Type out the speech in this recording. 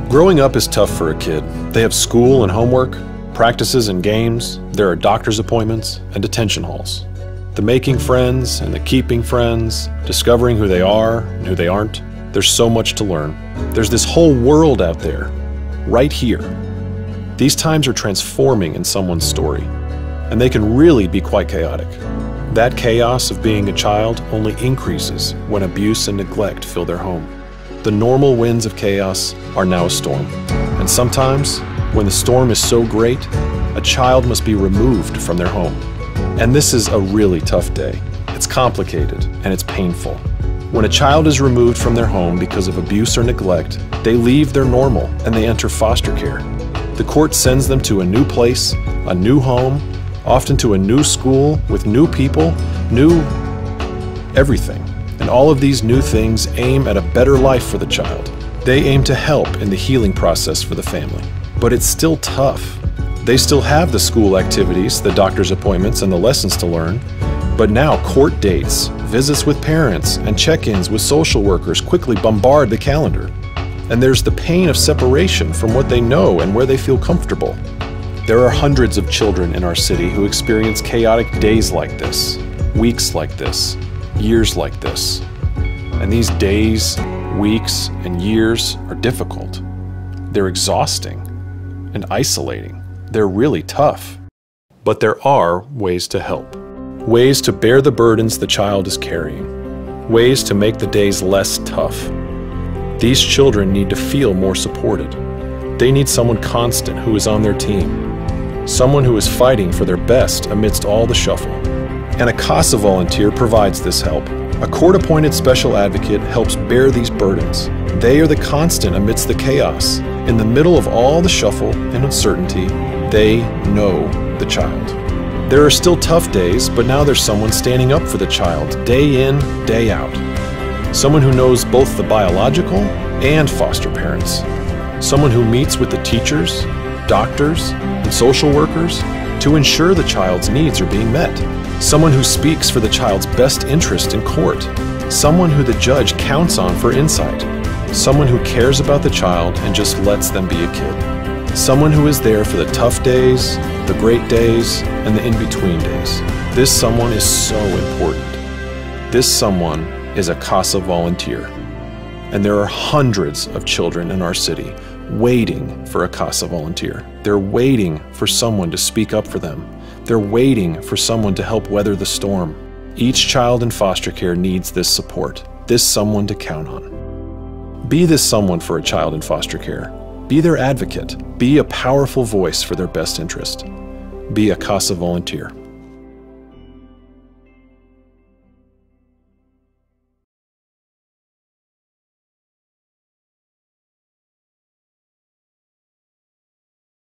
Growing up is tough for a kid. They have school and homework, practices and games, there are doctor's appointments and detention halls. The making friends and the keeping friends, discovering who they are and who they aren't. There's so much to learn. There's this whole world out there, right here. These times are transforming in someone's story, and they can really be quite chaotic. That chaos of being a child only increases when abuse and neglect fill their home. The normal winds of chaos are now a storm. And sometimes, when the storm is so great, a child must be removed from their home. And this is a really tough day. It's complicated and it's painful. When a child is removed from their home because of abuse or neglect, they leave their normal and they enter foster care. The court sends them to a new place, a new home, often to a new school with new people, new everything. And all of these new things aim at a better life for the child. They aim to help in the healing process for the family. But it's still tough. They still have the school activities, the doctor's appointments, and the lessons to learn. But now court dates, visits with parents, and check-ins with social workers quickly bombard the calendar. And there's the pain of separation from what they know and where they feel comfortable. There are hundreds of children in our city who experience chaotic days like this, weeks like this, years like this. And these days, weeks, and years are difficult. They're exhausting and isolating. They're really tough. But there are ways to help. Ways to bear the burdens the child is carrying. Ways to make the days less tough. These children need to feel more supported. They need someone constant who is on their team. Someone who is fighting for their best amidst all the shuffle. And a CASA volunteer provides this help. A court-appointed special advocate helps bear these burdens. They are the constant amidst the chaos. In the middle of all the shuffle and uncertainty, they know the child. There are still tough days, but now there's someone standing up for the child, day in, day out. Someone who knows both the biological and foster parents. Someone who meets with the teachers, doctors, and social workers to ensure the child's needs are being met. Someone who speaks for the child's best interest in court. Someone who the judge counts on for insight. Someone who cares about the child and just lets them be a kid. Someone who is there for the tough days, the great days, and the in-between days. This someone is so important. This someone is a CASA volunteer. And there are hundreds of children in our city waiting for a CASA volunteer. They're waiting for someone to speak up for them. They're waiting for someone to help weather the storm. Each child in foster care needs this support, this someone to count on. Be this someone for a child in foster care. Be their advocate. Be a powerful voice for their best interest. Be a CASA volunteer.